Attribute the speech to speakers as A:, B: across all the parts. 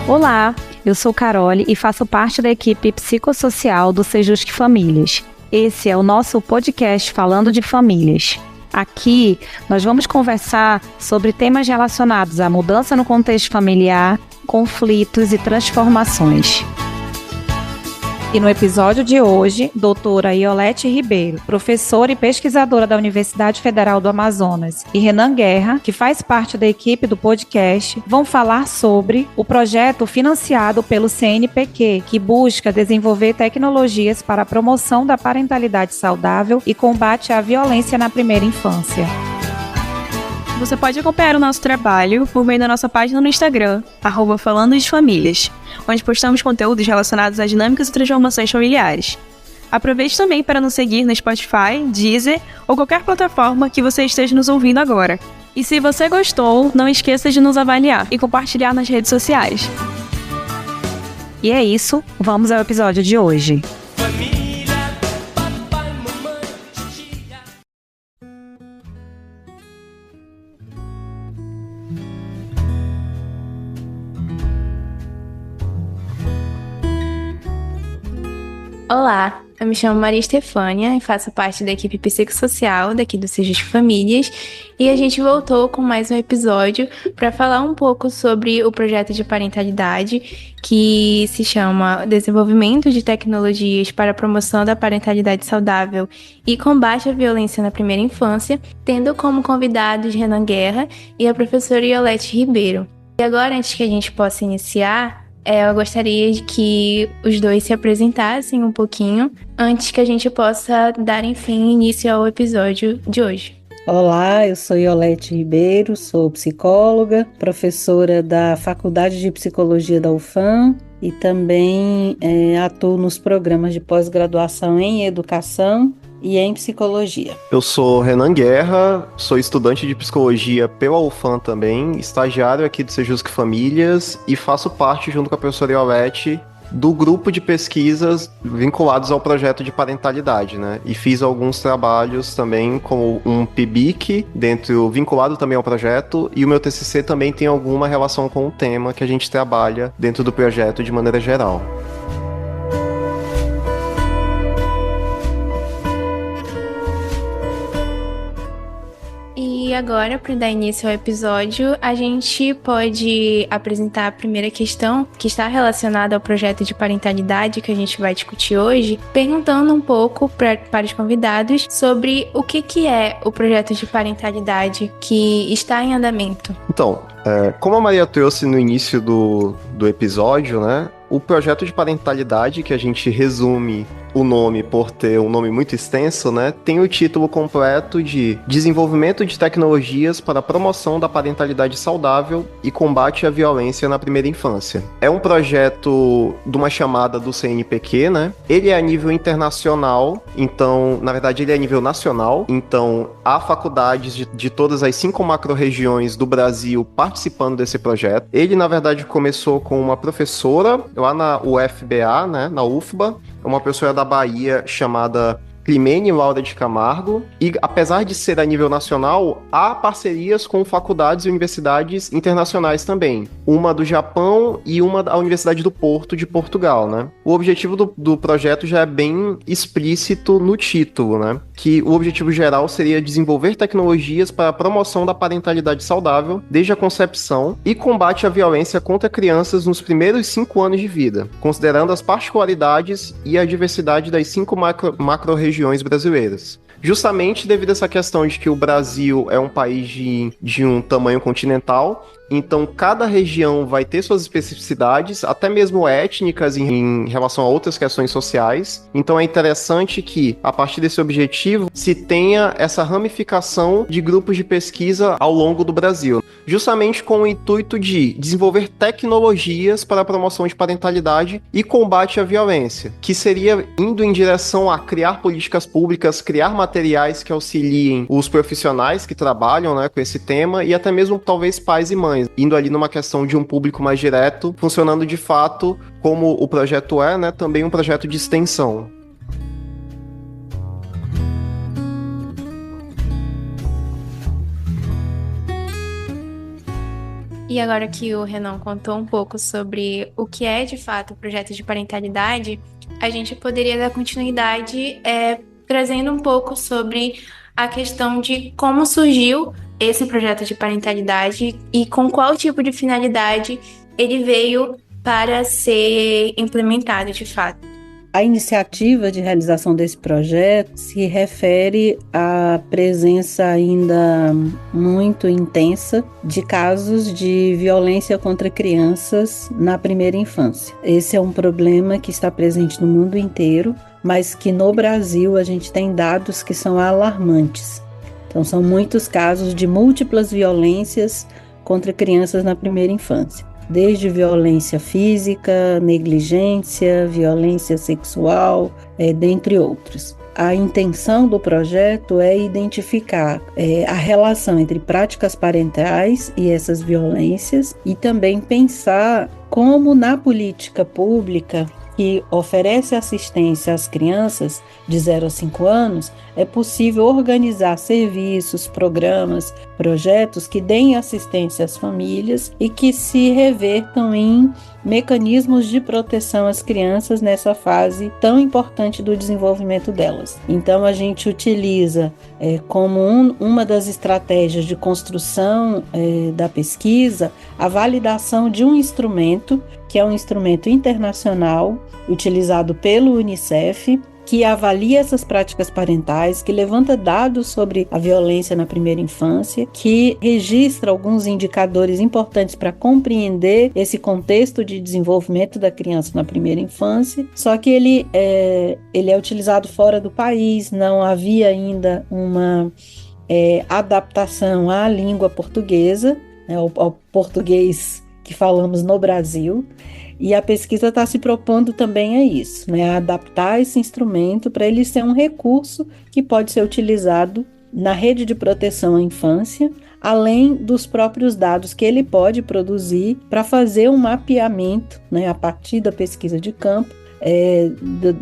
A: Olá, eu sou Carole e faço parte da equipe psicossocial do Sejusc Famílias. Esse é o nosso podcast falando de famílias. Aqui, nós vamos conversar sobre temas relacionados à mudança no contexto familiar, conflitos e transformações. E no episódio de hoje, doutora Iolete Ribeiro, professora e pesquisadora da Universidade Federal do Amazonas, e Renan Guerra, que faz parte da equipe do podcast, vão falar sobre o projeto financiado pelo CNPq, que busca desenvolver tecnologias para a promoção da parentalidade saudável e combate à violência na primeira infância.
B: Você pode acompanhar o nosso trabalho por meio da nossa página no Instagram, @FalandoDeFamílias, onde postamos conteúdos relacionados às dinâmicas e transformações familiares. Aproveite também para nos seguir no Spotify, Deezer ou qualquer plataforma que você esteja nos ouvindo agora. E se você gostou, não esqueça de nos avaliar e compartilhar nas redes sociais.
A: E é isso, vamos ao episódio de hoje.
C: Olá, eu me chamo Maria Estefânia e faço parte da equipe psicossocial daqui do Sejusc Famílias, e a gente voltou com mais um episódio para falar um pouco sobre o projeto de parentalidade que se chama Desenvolvimento de Tecnologias para a Promoção da Parentalidade Saudável e Combate à Violência na Primeira Infância, tendo como convidados Renan Guerra e a professora Iolete Ribeiro. E agora, antes que a gente possa iniciar, eu gostaria de que os dois se apresentassem um pouquinho antes que a gente possa dar, enfim, início ao episódio de hoje.
D: Olá, eu sou Iolete Ribeiro, sou psicóloga, professora da Faculdade de Psicologia da UFAM e também atuo nos programas de pós-graduação em Educação e em Psicologia.
E: Eu sou Renan Guerra, sou estudante de Psicologia pela UFAM também, estagiário aqui do Sejusc Famílias e faço parte, junto com a professora Iolete, do grupo de pesquisas vinculados ao projeto de parentalidade, né? E fiz alguns trabalhos também como um PIBIC, vinculado também ao projeto, e o meu TCC também tem alguma relação com o tema que a gente trabalha dentro do projeto de maneira geral.
C: E agora, para dar início ao episódio, a gente pode apresentar a primeira questão que está relacionada ao projeto de parentalidade que a gente vai discutir hoje, perguntando um pouco para os convidados sobre o que é o projeto de parentalidade que está em andamento.
E: Então, como a Maria trouxe no início do episódio, né? O projeto de parentalidade, que a gente resume o nome por ter um nome muito extenso, né, tem o título completo de Desenvolvimento de Tecnologias para a Promoção da Parentalidade Saudável e Combate à Violência na Primeira Infância. É um projeto de uma chamada do CNPq, né? Ele é a nível internacional, então, na verdade, ele é a nível nacional, então há faculdades de todas as 5 macro-regiões do Brasil participando desse projeto. Ele, na verdade, começou com uma professora lá na UFBA, né, na UFBA, uma professora da Bahia chamada Climene Laura de Camargo, e apesar de ser a nível nacional, há parcerias com faculdades e universidades internacionais também. Uma do Japão e uma da Universidade do Porto de Portugal, né? O objetivo do projeto já é bem explícito no título, né? Que o objetivo geral seria desenvolver tecnologias para a promoção da parentalidade saudável desde a concepção e combate à violência contra crianças nos primeiros 5 anos de vida, considerando as particularidades e a diversidade das 5 macro-regiões brasileiras. Justamente devido a essa questão de que o Brasil é um país de um tamanho continental, então cada região vai ter suas especificidades, até mesmo étnicas em relação a outras questões sociais. Então é interessante que, a partir desse objetivo, se tenha essa ramificação de grupos de pesquisa ao longo do Brasil, justamente com o intuito de desenvolver tecnologias para a promoção de parentalidade e combate à violência, que seria indo em direção a criar políticas públicas, criar materiais que auxiliem os profissionais que trabalham, né, com esse tema, e até mesmo talvez pais e mães, indo ali numa questão de um público mais direto, funcionando de fato como o projeto é, né, também um projeto de extensão.
C: E agora que o Renan contou um pouco sobre o que é de fato o projeto de parentalidade, a gente poderia dar continuidade trazendo um pouco sobre a questão de como surgiu esse projeto de parentalidade e com qual tipo de finalidade ele veio para ser implementado de fato.
D: A iniciativa de realização desse projeto se refere à presença ainda muito intensa de casos de violência contra crianças na primeira infância. Esse é um problema que está presente no mundo inteiro, mas que no Brasil a gente tem dados que são alarmantes. Então, são muitos casos de múltiplas violências contra crianças na primeira infância. Desde violência física, negligência, violência sexual, dentre outros. A intenção do projeto é identificar a relação entre práticas parentais e essas violências e também pensar como na política pública que oferece assistência às crianças de 0 a 5 anos, é possível organizar serviços, programas, projetos que deem assistência às famílias e que se revertam em mecanismos de proteção às crianças nessa fase tão importante do desenvolvimento delas. Então, a gente utiliza como uma das estratégias de construção da pesquisa a validação de um instrumento, que é um instrumento internacional utilizado pelo UNICEF, que avalia essas práticas parentais, que levanta dados sobre a violência na primeira infância, que registra alguns indicadores importantes para compreender esse contexto de desenvolvimento da criança na primeira infância, só que ele é utilizado fora do país, não havia ainda uma adaptação à língua portuguesa, ao português que falamos no Brasil. E a pesquisa está se propondo também a isso, a adaptar esse instrumento para ele ser um recurso que pode ser utilizado na rede de proteção à infância, além dos próprios dados que ele pode produzir para fazer um mapeamento, a partir da pesquisa de campo,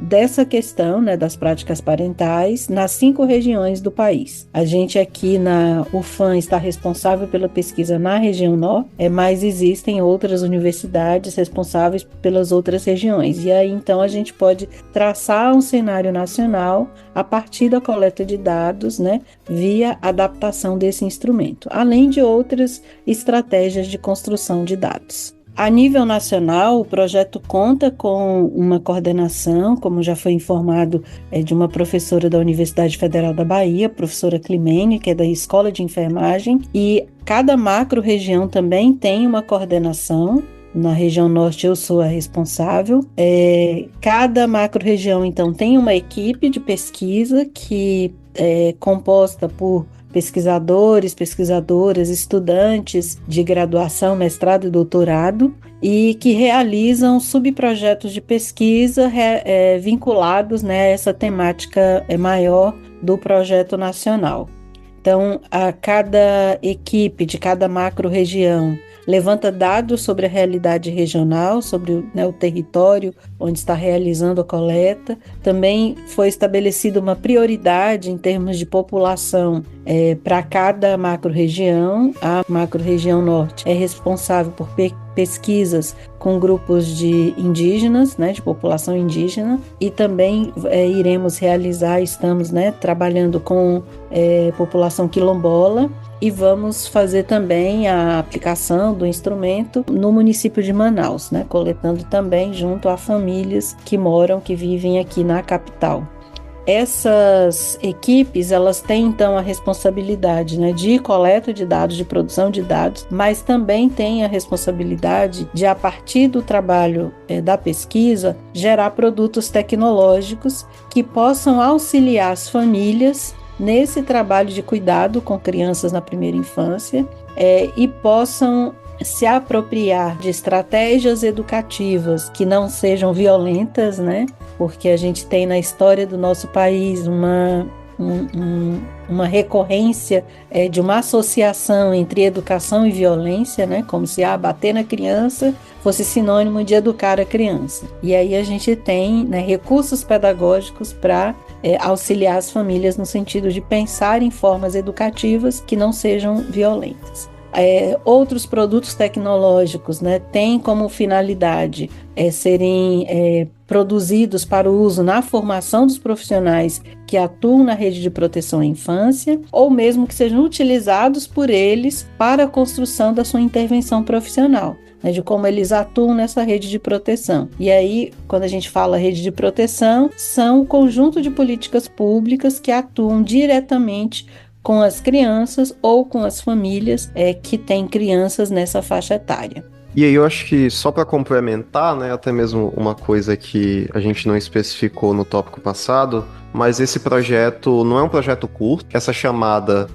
D: dessa questão das práticas parentais nas 5 regiões do país. A gente aqui na UFAM está responsável pela pesquisa na região norte, mas existem outras universidades responsáveis pelas outras regiões. E aí então a gente pode traçar um cenário nacional a partir da coleta de dados, via adaptação desse instrumento, além de outras estratégias de construção de dados. A nível nacional, o projeto conta com uma coordenação, como já foi informado, de uma professora da Universidade Federal da Bahia, professora Climene, que é da Escola de Enfermagem, e cada macro-região também tem uma coordenação. Na região norte eu sou a responsável. Cada macro-região, então, tem uma equipe de pesquisa que é composta por pesquisadores, pesquisadoras, estudantes de graduação, mestrado e doutorado, e que realizam subprojetos de pesquisa vinculados a essa temática maior do projeto nacional. Então, a cada equipe de cada macro-região levanta dados sobre a realidade regional, sobre o território onde está realizando a coleta. Também foi estabelecida uma prioridade em termos de população para cada macro-região. A macro-região norte é responsável por pesquisas com grupos de indígenas, de população indígena, e também estamos trabalhando com população quilombola, e vamos fazer também a aplicação do instrumento no município de Manaus, coletando também junto a famílias que vivem aqui na capital. Essas equipes, elas têm então a responsabilidade de coleta de dados, de produção de dados, mas também têm a responsabilidade de, a partir do trabalho da pesquisa, gerar produtos tecnológicos que possam auxiliar as famílias nesse trabalho de cuidado com crianças na primeira infância e possam se apropriar de estratégias educativas que não sejam violentas, porque a gente tem na história do nosso país uma recorrência de uma associação entre educação e violência, como se bater na criança fosse sinônimo de educar a criança. E aí a gente tem recursos pedagógicos para auxiliar as famílias no sentido de pensar em formas educativas que não sejam violentas. Outros produtos tecnológicos, né, têm como finalidade serem produzidos para o uso na formação dos profissionais que atuam na rede de proteção à infância, ou mesmo que sejam utilizados por eles para a construção da sua intervenção profissional, né, de como eles atuam nessa rede de proteção. E aí, quando a gente fala rede de proteção, são o conjunto de políticas públicas que atuam diretamente com as crianças ou com as famílias que têm crianças nessa faixa etária.
E: E aí eu acho que só para complementar, né, até mesmo uma coisa que a gente não especificou no tópico passado, mas esse projeto não é um projeto curto. Essa chamada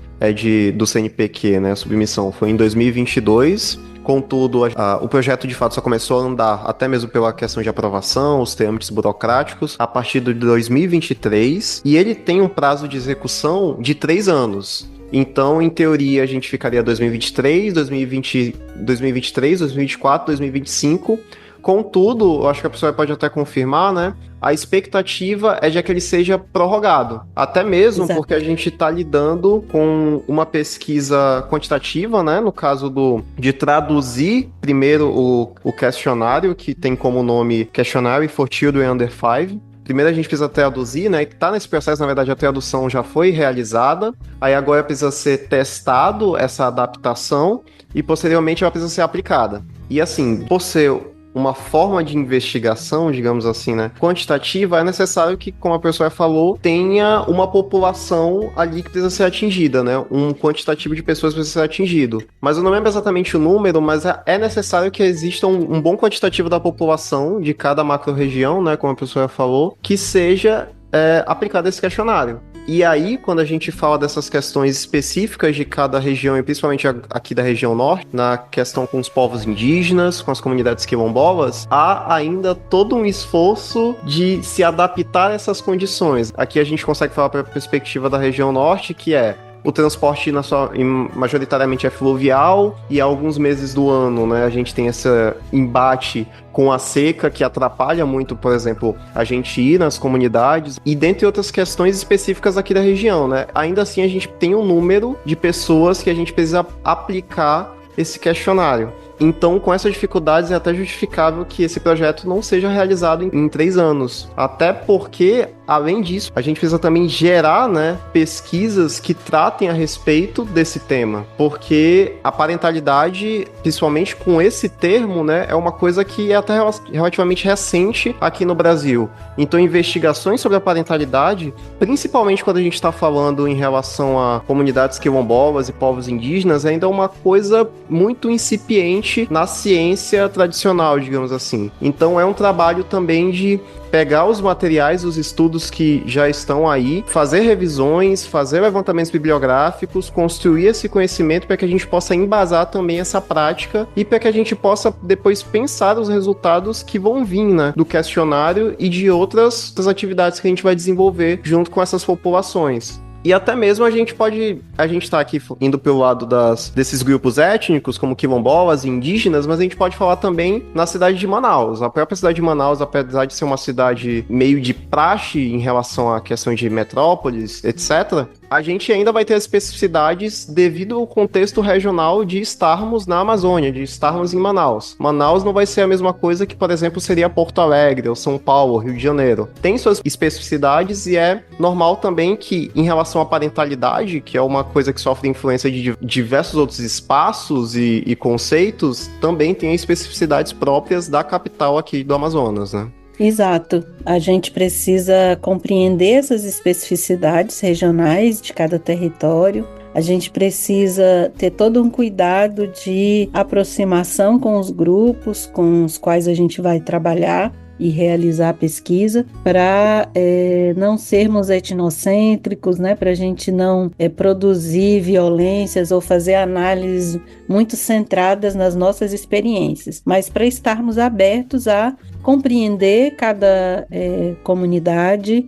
E: do CNPq, né, a submissão foi em 2022. Contudo, o projeto de fato só começou a andar, até mesmo pela questão de aprovação, os trâmites burocráticos, a partir de 2023, e ele tem um prazo de execução de 3 anos. Então, em teoria, a gente ficaria 2023, 2024, 2025. Contudo, eu acho que a pessoa pode até confirmar, né? A expectativa é de que ele seja prorrogado. Até mesmo Exato. Porque a gente está lidando com uma pesquisa quantitativa, né? No caso de traduzir primeiro o questionário, que tem como nome Questionary for Children Under 5. Primeiro a gente precisa traduzir, né? Que tá nesse processo, na verdade, a tradução já foi realizada. Aí agora precisa ser testado essa adaptação e posteriormente ela precisa ser aplicada. E assim, por ser uma forma de investigação, digamos assim, né, quantitativa, é necessário que, como a pessoa falou, tenha uma população ali que precisa ser atingida, né, um quantitativo de pessoas precisa ser atingido. Mas eu não lembro exatamente o número, mas é necessário que exista um bom quantitativo da população de cada macro-região, né, como a pessoa falou, que seja aplicado esse questionário. E aí, quando a gente fala dessas questões específicas de cada região, e principalmente aqui da região norte, na questão com os povos indígenas, com as comunidades quilombolas, há ainda todo um esforço de se adaptar a essas condições. Aqui a gente consegue falar para a perspectiva da região norte, que é o transporte majoritariamente é fluvial, e há alguns meses do ano, né, a gente tem esse embate com a seca que atrapalha muito, por exemplo, a gente ir nas comunidades, e dentre outras questões específicas aqui da região, né, ainda assim a gente tem um número de pessoas que a gente precisa aplicar esse questionário. Então, com essas dificuldades, é até justificável que esse projeto não seja realizado em 3 anos. Até porque, além disso, a gente precisa também gerar, né, pesquisas que tratem a respeito desse tema. Porque a parentalidade, principalmente com esse termo, né, é uma coisa que é até relativamente recente aqui no Brasil. Então, investigações sobre a parentalidade, principalmente quando a gente está falando em relação a comunidades quilombolas e povos indígenas, ainda é uma coisa muito incipiente na ciência tradicional, digamos assim. Então é um trabalho também de pegar os materiais, os estudos que já estão aí, fazer revisões, fazer levantamentos bibliográficos, construir esse conhecimento para que a gente possa embasar também essa prática e para que a gente possa depois pensar os resultados que vão vir, né, do questionário e de outras atividades que a gente vai desenvolver junto com essas populações. E até mesmo a gente tá aqui indo pelo lado desses grupos étnicos, como quilombolas e indígenas, mas a gente pode falar também na cidade de Manaus. A própria cidade de Manaus, apesar de ser uma cidade meio de praxe em relação à questão de metrópoles, etc., a gente ainda vai ter as especificidades devido ao contexto regional de estarmos na Amazônia, de estarmos em Manaus. Manaus não vai ser a mesma coisa que, por exemplo, seria Porto Alegre, ou São Paulo, ou Rio de Janeiro. Tem suas especificidades e é normal também que, em relação à parentalidade, que é uma coisa que sofre influência de diversos outros espaços e conceitos, também tem especificidades próprias da capital aqui do Amazonas, né?
D: Exato. A gente precisa compreender essas especificidades regionais de cada território. A gente precisa ter todo um cuidado de aproximação com os grupos com os quais a gente vai trabalhar e realizar a pesquisa, para não sermos etnocêntricos, né? Para a gente não produzir violências ou fazer análises muito centradas nas nossas experiências, mas para estarmos abertos a compreender cada comunidade,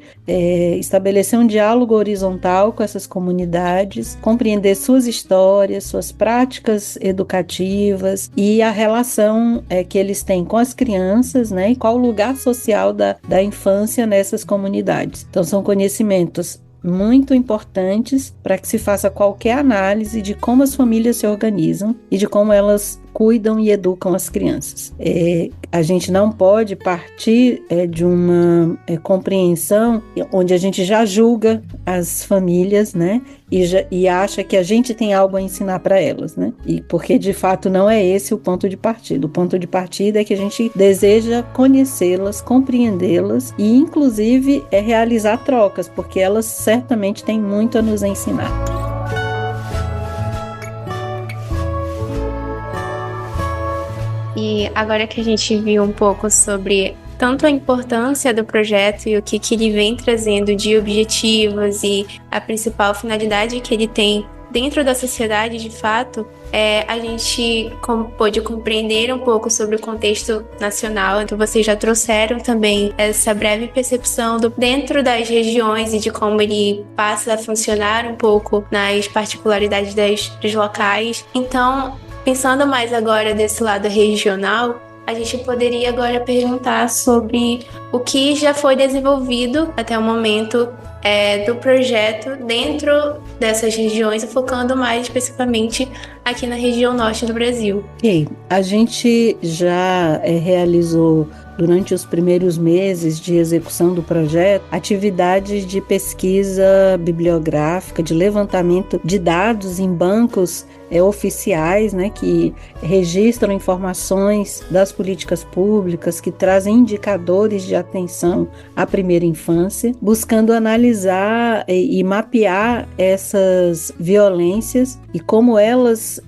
D: estabelecer um diálogo horizontal com essas comunidades, compreender suas histórias, suas práticas educativas e a relação que eles têm com as crianças, né, e qual o lugar social da infância nessas comunidades. Então, são conhecimentos muito importantes para que se faça qualquer análise de como as famílias se organizam e de como elas cuidam e educam as crianças. A gente não pode partir de uma compreensão onde a gente já julga as famílias, né? E acha que a gente tem algo a ensinar para elas, né? E porque de fato não é esse o ponto de partida. O ponto de partida é que a gente deseja conhecê-las, compreendê-las e inclusive realizar trocas, porque elas certamente têm muito a nos ensinar.
C: E agora que a gente viu um pouco sobre tanto a importância do projeto e o que ele vem trazendo de objetivos e a principal finalidade que ele tem dentro da sociedade, de fato, a gente pôde compreender um pouco sobre o contexto nacional. Então, vocês já trouxeram também essa breve percepção dentro das regiões e de como ele passa a funcionar um pouco nas particularidades dos locais. Então, pensando mais agora desse lado regional, a gente poderia agora perguntar sobre o que já foi desenvolvido até o momento do projeto dentro dessas regiões, focando mais especificamente aqui na região norte do Brasil.
D: A gente já realizou, durante os primeiros meses de execução do projeto, atividades de pesquisa bibliográfica, de levantamento de dados em bancos oficiais, né, que registram informações das políticas públicas, que trazem indicadores de atenção à primeira infância, buscando analisar e mapear essas violências e como elas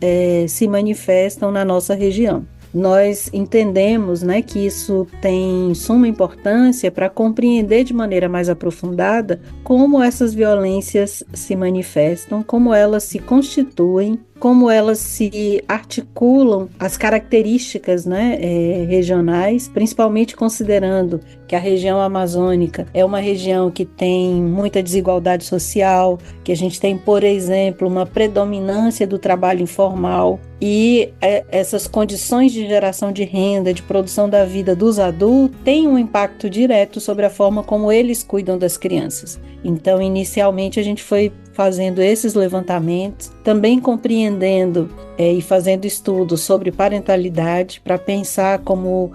D: se manifestam na nossa região. Nós entendemos, né, que isso tem suma importância para compreender de maneira mais aprofundada como essas violências se manifestam, como elas se constituem, como elas se articulam, as características, né, regionais, principalmente considerando que a região amazônica é uma região que tem muita desigualdade social, que a gente tem, por exemplo, uma predominância do trabalho informal e essas condições de geração de renda, de produção da vida dos adultos, têm um impacto direto sobre a forma como eles cuidam das crianças. Então, inicialmente, a gente foi fazendo esses levantamentos, também compreendendo e fazendo estudos sobre parentalidade para pensar como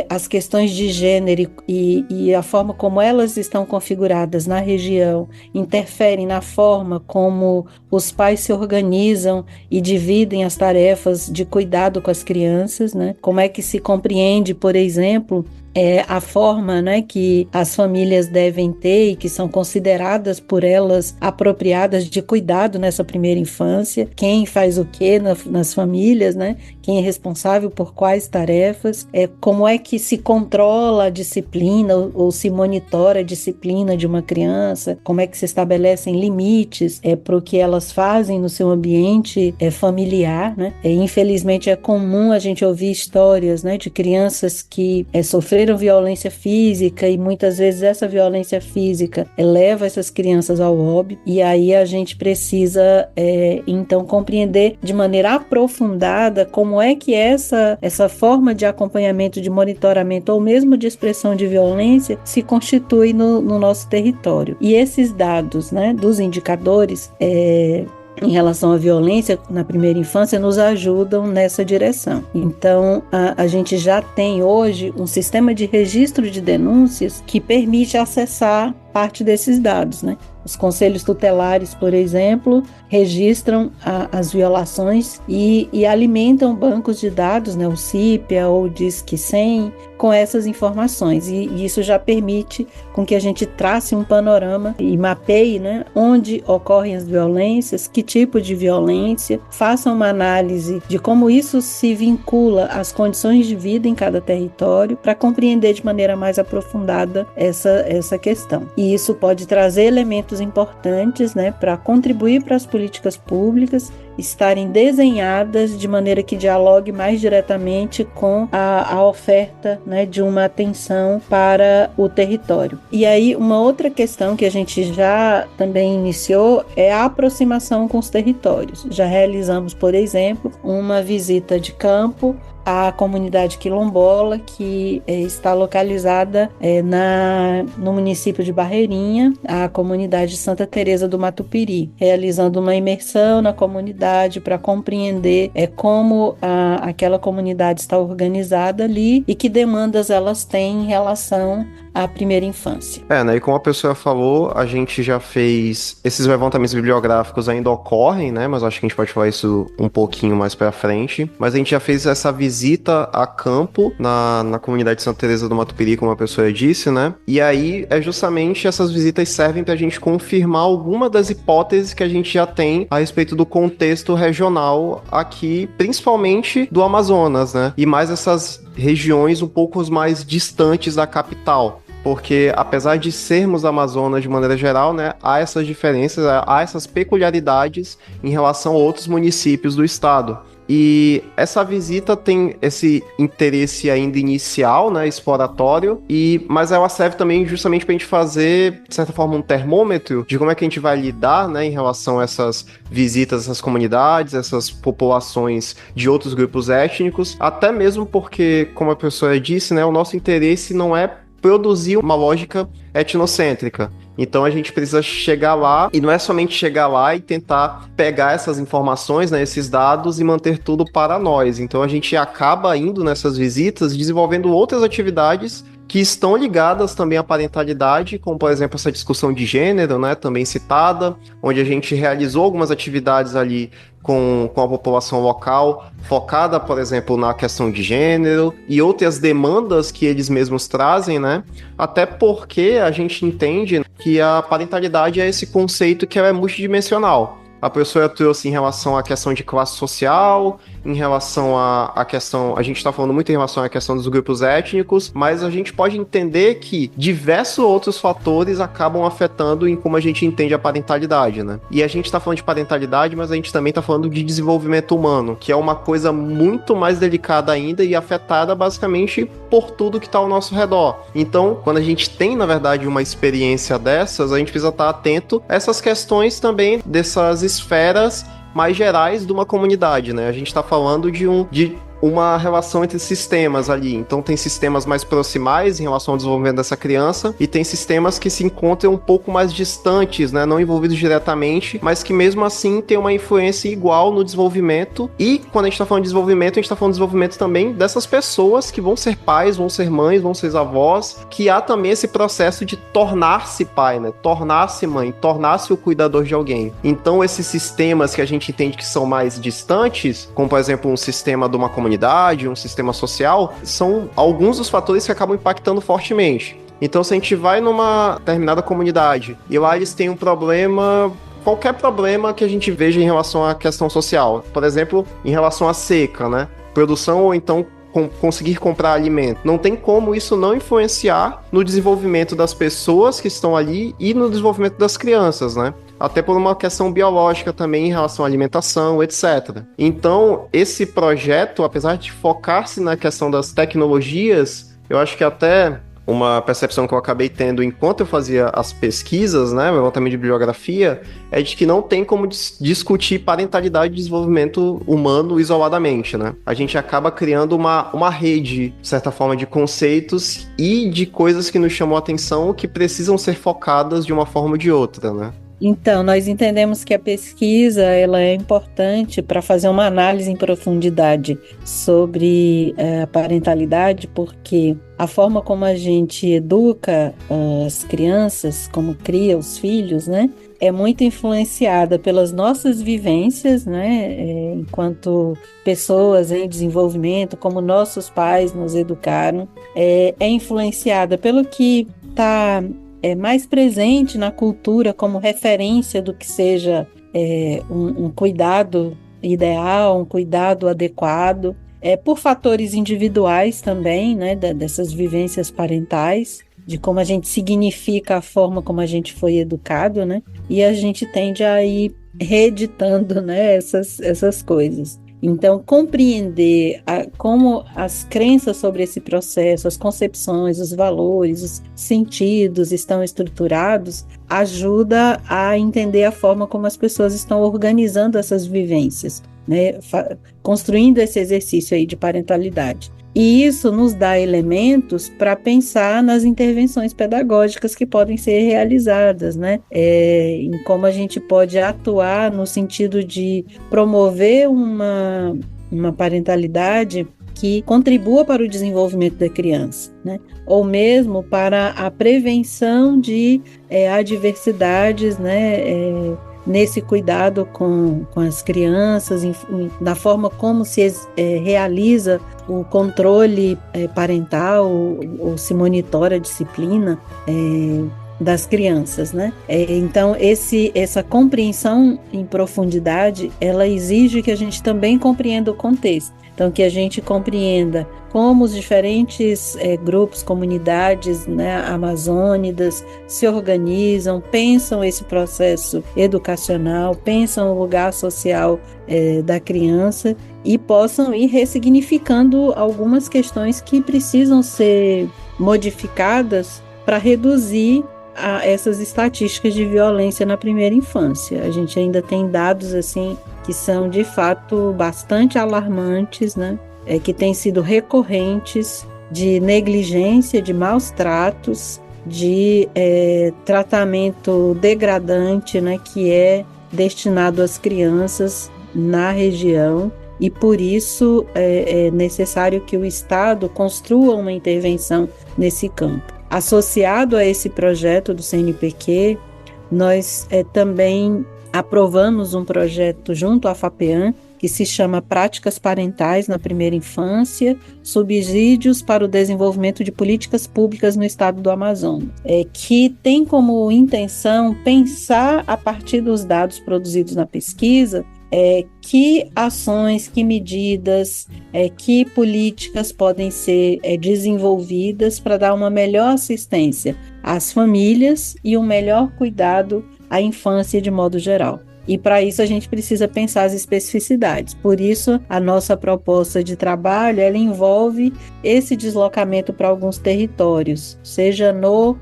D: as questões de gênero e a forma como elas estão configuradas na região interferem na forma como os pais se organizam e dividem as tarefas de cuidado com as crianças, né? Como é que se compreende, por exemplo, a forma, né, que as famílias devem ter e que são consideradas por elas apropriadas de cuidado nessa primeira infância, quem faz o que nas famílias, né, quem é responsável por quais tarefas, como é que se controla a disciplina ou se monitora a disciplina de uma criança, como é que se estabelecem limites para o que elas fazem no seu ambiente familiar, né? Infelizmente é comum a gente ouvir histórias, né, de crianças que sofreram violência física e muitas vezes essa violência física leva essas crianças ao óbito, e aí a gente precisa então compreender de maneira aprofundada como é que essa forma de acompanhamento, de monitoramento ou mesmo de expressão de violência se constitui no nosso território. E esses dados, né, dos indicadores em relação à violência na primeira infância nos ajudam nessa direção. Então, a gente já tem hoje um sistema de registro de denúncias que permite acessar parte desses dados, né? Os conselhos tutelares, por exemplo, registram as violações e alimentam bancos de dados, né, o CIPIA ou o Disque 100, com essas informações. E isso já permite com que a gente trace um panorama e mapeie, né, onde ocorrem as violências, que tipo de violência, faça uma análise de como isso se vincula às condições de vida em cada território, para compreender de maneira mais aprofundada essa questão. E isso pode trazer elementos importantes, né, para contribuir para as políticas públicas estarem desenhadas de maneira que dialogue mais diretamente com a oferta, né, de uma atenção para o território. E aí, uma outra questão que a gente já também iniciou é a aproximação com os territórios. Já realizamos, por exemplo, uma visita de campo a comunidade quilombola, que está localizada no município de Barreirinha, a comunidade Santa Teresa do Matupiri, realizando uma imersão na comunidade para compreender como aquela comunidade está organizada ali e que demandas elas têm em relação à primeira infância.
E: Né, e como a pessoa falou, a gente já fez, esses levantamentos bibliográficos ainda ocorrem, né, mas acho que a gente pode falar isso um pouquinho mais pra frente, mas a gente já fez essa visita a campo na comunidade de Santa Teresa do Matupiri, como a pessoa disse, né, e aí justamente essas visitas servem pra gente confirmar alguma das hipóteses que a gente já tem a respeito do contexto regional aqui, principalmente do Amazonas, né, e mais essas regiões um pouco mais distantes da capital. Porque, apesar de sermos Amazonas de maneira geral, né, há essas diferenças, há essas peculiaridades em relação a outros municípios do estado. E essa visita tem esse interesse ainda inicial, né, exploratório, mas ela serve também justamente para a gente fazer, de certa forma, um termômetro de como é que a gente vai lidar, né, em relação a essas visitas, essas comunidades, essas populações de outros grupos étnicos, até mesmo porque, como a professora disse, né, o nosso interesse não é produzir uma lógica etnocêntrica. Então a gente precisa chegar lá, e não é somente chegar lá e tentar pegar essas informações, né, esses dados e manter tudo para nós. Então a gente acaba indo nessas visitas, desenvolvendo outras atividades que estão ligadas também à parentalidade, como por exemplo essa discussão de gênero, né, também citada, onde a gente realizou algumas atividades ali com a população local, focada, por exemplo, na questão de gênero e outras demandas que eles mesmos trazem, né? Até porque a gente entende que a parentalidade é esse conceito que é multidimensional. A professora trouxe em relação à questão de classe social, em relação à questão... A gente está falando muito em relação à questão dos grupos étnicos, mas a gente pode entender que diversos outros fatores acabam afetando em como a gente entende a parentalidade, né? E a gente está falando de parentalidade, mas a gente também está falando de desenvolvimento humano, que é uma coisa muito mais delicada ainda e afetada basicamente por tudo que está ao nosso redor. Então, quando a gente tem, na verdade, uma experiência dessas, a gente precisa estar atento a essas questões também dessas esferas mais gerais de uma comunidade, né? A gente está falando de uma relação entre sistemas ali. Então tem sistemas mais proximais em relação ao desenvolvimento dessa criança e tem sistemas que se encontram um pouco mais distantes, né? Não envolvidos diretamente, mas que mesmo assim tem uma influência igual no desenvolvimento. E quando a gente está falando de desenvolvimento, a gente está falando de desenvolvimento também dessas pessoas que vão ser pais, vão ser mães, vão ser avós, que há também esse processo de tornar-se pai, né? Tornar-se mãe, tornar-se o cuidador de alguém. Então esses sistemas que a gente entende que são mais distantes, como por exemplo um sistema de uma comunidade, um sistema social, são alguns dos fatores que acabam impactando fortemente. Então, se a gente vai numa determinada comunidade e lá eles têm um problema, qualquer problema que a gente veja em relação à questão social, por exemplo, em relação à seca, né? Produção ou então conseguir comprar alimento. Não tem como isso não influenciar no desenvolvimento das pessoas que estão ali e no desenvolvimento das crianças, né? Até por uma questão biológica também em relação à alimentação, etc. Então, esse projeto, apesar de focar-se na questão das tecnologias, eu acho que até uma percepção que eu acabei tendo enquanto eu fazia as pesquisas, né, o levantamento de bibliografia, é de que não tem como discutir parentalidade e desenvolvimento humano isoladamente, né? A gente acaba criando uma rede, de certa forma, de conceitos e de coisas que nos chamam a atenção que precisam ser focadas de uma forma ou de outra, né?
D: Então, nós entendemos que a pesquisa ela é importante para fazer uma análise em profundidade sobre a parentalidade, porque a forma como a gente educa as crianças, como cria os filhos, né, é muito influenciada pelas nossas vivências, né, enquanto pessoas em desenvolvimento, como nossos pais nos educaram, é influenciada pelo que está mais presente na cultura como referência do que seja um cuidado ideal, um cuidado adequado, por fatores individuais também, né, dessas vivências parentais, de como a gente significa a forma como a gente foi educado, né, e a gente tende a ir reeditando, né, essas coisas. Então, compreender como as crenças sobre esse processo, as concepções, os valores, os sentidos estão estruturados, ajuda a entender a forma como as pessoas estão organizando essas vivências. né, construindo esse exercício aí de parentalidade. E isso nos dá elementos para pensar nas intervenções pedagógicas que podem ser realizadas, né? Em como a gente pode atuar no sentido de promover uma parentalidade que contribua para o desenvolvimento da criança, né? Ou mesmo para a prevenção de adversidades, né? Nesse cuidado com as crianças, na forma como se realiza o controle parental ou se monitora a disciplina das crianças, né? Então, essa compreensão em profundidade, ela exige que a gente também compreenda o contexto. Então, que a gente compreenda como os diferentes grupos, comunidades, né, amazônidas se organizam, pensam esse processo educacional, pensam o lugar social da criança e possam ir ressignificando algumas questões que precisam ser modificadas para reduzir essas estatísticas de violência na primeira infância. A gente ainda tem dados assim que são de fato bastante alarmantes, né? Que têm sido recorrentes de negligência, de maus tratos, de tratamento degradante, né? Que é destinado às crianças na região. E por isso é necessário que o Estado construa uma intervenção nesse campo. Associado a esse projeto do CNPq, nós também aprovamos um projeto junto à FAPEAM, que se chama Práticas Parentais na Primeira Infância, Subsídios para o Desenvolvimento de Políticas Públicas no Estado do Amazonas, que tem como intenção pensar, a partir dos dados produzidos na pesquisa, que ações, que medidas, que políticas podem ser desenvolvidas para dar uma melhor assistência às famílias e um melhor cuidado à infância de modo geral. E para isso a gente precisa pensar as especificidades. Por isso, a nossa proposta de trabalho, ela envolve esse deslocamento para alguns territórios, seja no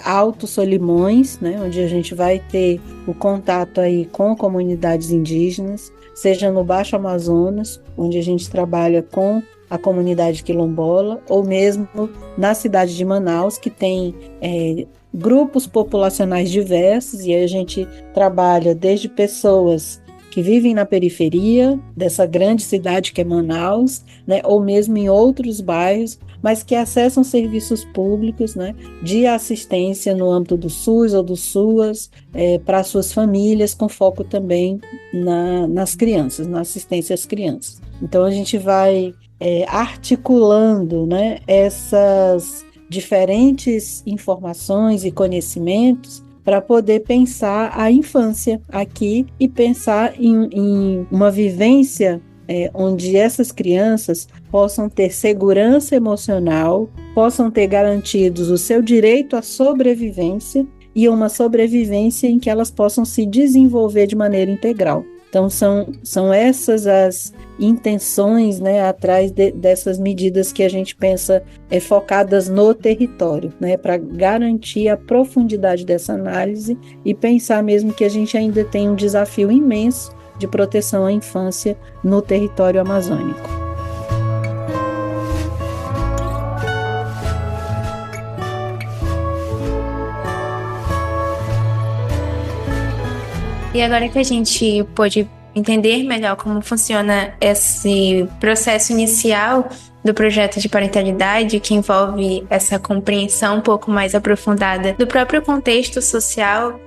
D: Alto Solimões, né, onde a gente vai ter o contato aí com comunidades indígenas, seja no Baixo Amazonas, onde a gente trabalha com a comunidade quilombola, ou mesmo na cidade de Manaus, que tem grupos populacionais diversos, e aí a gente trabalha desde pessoas que vivem na periferia dessa grande cidade que é Manaus, né, ou mesmo em outros bairros, mas que acessam serviços públicos, né, de assistência no âmbito do SUS ou do SUAS para suas famílias, com foco também nas crianças, na assistência às crianças. Então a gente vai articulando, né, essas diferentes informações e conhecimentos para poder pensar a infância aqui e pensar em uma vivência onde essas crianças possam ter segurança emocional, possam ter garantidos o seu direito à sobrevivência e uma sobrevivência em que elas possam se desenvolver de maneira integral. Então, são essas as intenções, né, atrás dessas medidas que a gente pensa focadas no território, né, para garantir a profundidade dessa análise e pensar mesmo que a gente ainda tem um desafio imenso de proteção à infância no território amazônico.
C: E agora que a gente pôde entender melhor como funciona esse processo inicial do projeto de parentalidade, que envolve essa compreensão um pouco mais aprofundada do próprio contexto social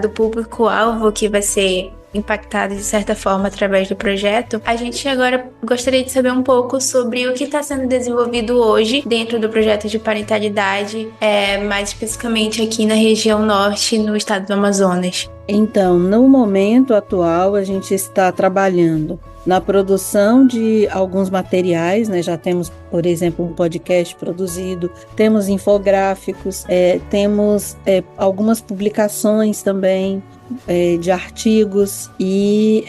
C: do público-alvo que vai ser impactado de certa forma através do projeto, a gente agora gostaria de saber um pouco sobre o que está sendo desenvolvido hoje dentro do projeto de parentalidade, mais especificamente aqui na região norte, no estado do Amazonas.
D: Então, no momento atual, a gente está trabalhando na produção de alguns materiais, né? Já temos, por exemplo, um podcast produzido, temos infográficos, temos algumas publicações também de artigos e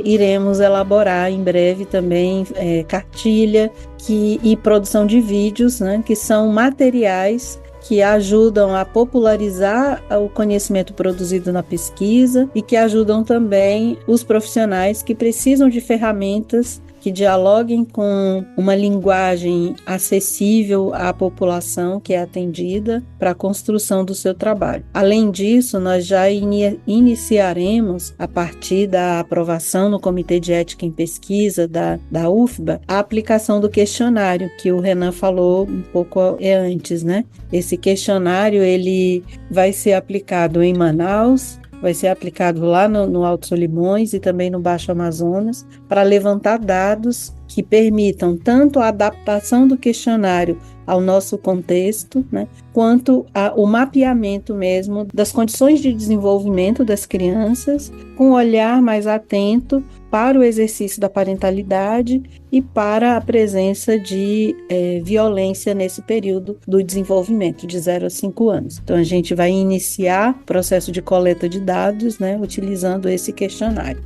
D: iremos elaborar em breve também cartilha e produção de vídeos, né? Que são materiais que ajudam a popularizar o conhecimento produzido na pesquisa e que ajudam também os profissionais que precisam de ferramentas que dialoguem com uma linguagem acessível à população que é atendida para a construção do seu trabalho. Além disso, nós já iniciaremos, a partir da aprovação no Comitê de Ética em Pesquisa da UFBA, a aplicação do questionário, que o Renan falou um pouco antes, né? Esse questionário ele vai ser aplicado em Manaus, vai ser aplicado lá no Alto Solimões e também no Baixo Amazonas, para levantar dados que permitam tanto a adaptação do questionário ao nosso contexto, né, quanto o mapeamento mesmo das condições de desenvolvimento das crianças, com um olhar mais atento para o exercício da parentalidade e para a presença de violência nesse período do desenvolvimento, de 0 a 5 anos. Então, a gente vai iniciar o processo de coleta de dados, né, utilizando esse questionário.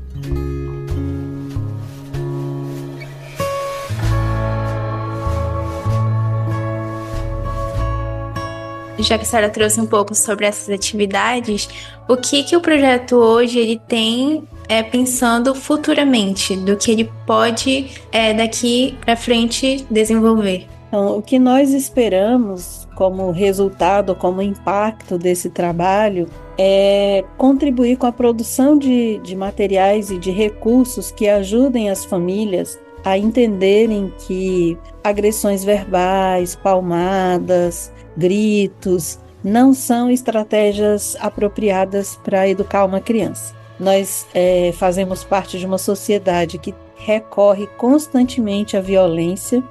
C: Já que a senhora trouxe um pouco sobre essas atividades, o que o projeto hoje ele tem pensando futuramente, do que ele pode daqui para frente desenvolver?
D: Então, o que nós esperamos como resultado, como impacto desse trabalho, é contribuir com a produção de materiais e de recursos que ajudem as famílias a entenderem que agressões verbais, palmadas, gritos, não são estratégias apropriadas para educar uma criança. Nós fazemos parte de uma sociedade que recorre constantemente à violência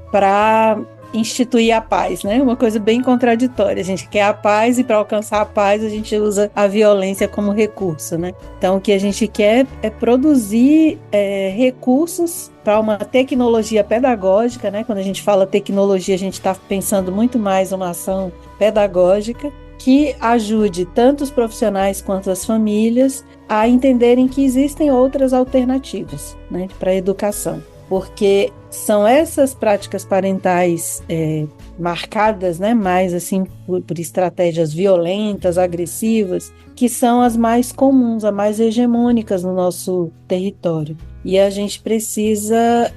D: para instituir a paz, né? Uma coisa bem contraditória. A gente quer a paz e para alcançar a paz a gente usa a violência como recurso, né? Então o que a gente quer é produzir recursos para uma tecnologia pedagógica, né? Quando a gente fala tecnologia, a gente está pensando muito mais uma ação pedagógica que ajude tanto os profissionais quanto as famílias a entenderem que existem outras alternativas, né, para a educação. Porque são essas práticas parentais marcadas, né, mais assim por estratégias violentas, agressivas, que são as mais comuns, as mais hegemônicas no nosso território. E a gente precisa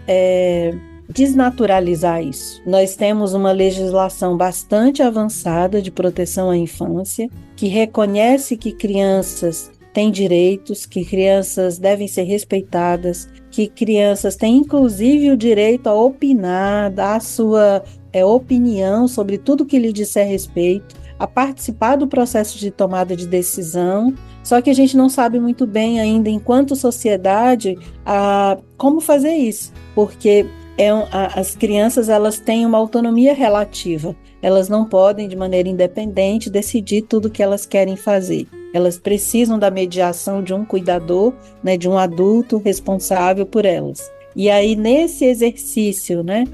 D: desnaturalizar isso. Nós temos uma legislação bastante avançada de proteção à infância, que reconhece que crianças têm direitos, que crianças devem ser respeitadas, que crianças têm inclusive o direito a opinar, dar a sua opinião sobre tudo que lhe disser respeito, a participar do processo de tomada de decisão. Só que a gente não sabe muito bem ainda, enquanto sociedade, como fazer isso, porque as crianças elas têm uma autonomia relativa, elas não podem de maneira independente decidir tudo o que elas querem fazer. Elas precisam da mediação de um cuidador, né, de um adulto responsável por elas. E aí, nesse exercício, né,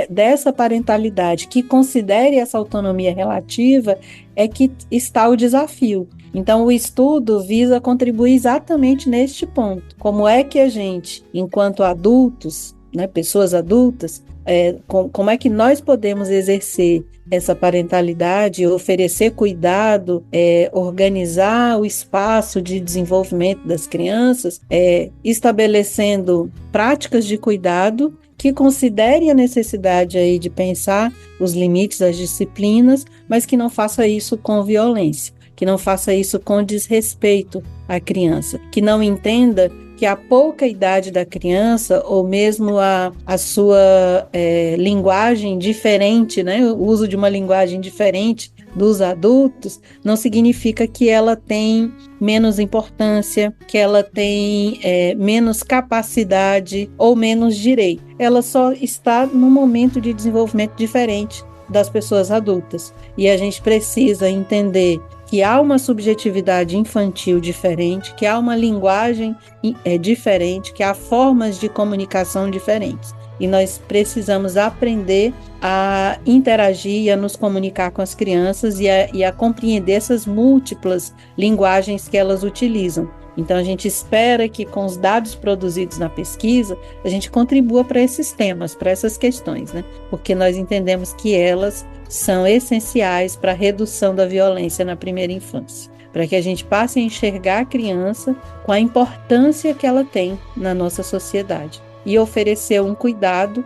D: dessa parentalidade que considere essa autonomia relativa, é que está o desafio. Então, o estudo visa contribuir exatamente neste ponto. Como é que a gente, enquanto adultos, né, pessoas adultas, como é que nós podemos exercer essa parentalidade, oferecer cuidado, organizar o espaço de desenvolvimento das crianças, estabelecendo práticas de cuidado que considerem a necessidade aí de pensar os limites das disciplinas, mas que não faça isso com violência, que não faça isso com desrespeito à criança, que não entenda que a pouca idade da criança, ou mesmo a sua linguagem diferente, né, o uso de uma linguagem diferente dos adultos, não significa que ela tem menos importância, que ela tem menos capacidade ou menos direito. Ela só está num momento de desenvolvimento diferente das pessoas adultas. E a gente precisa entender que há uma subjetividade infantil diferente, que há uma linguagem diferente, que há formas de comunicação diferentes. E nós precisamos aprender a interagir e a nos comunicar com as crianças e a compreender essas múltiplas linguagens que elas utilizam. Então, a gente espera que com os dados produzidos na pesquisa, a gente contribua para esses temas, para essas questões, né? Porque nós entendemos que elas são essenciais para a redução da violência na primeira infância, para que a gente passe a enxergar a criança com a importância que ela tem na nossa sociedade e oferecer um cuidado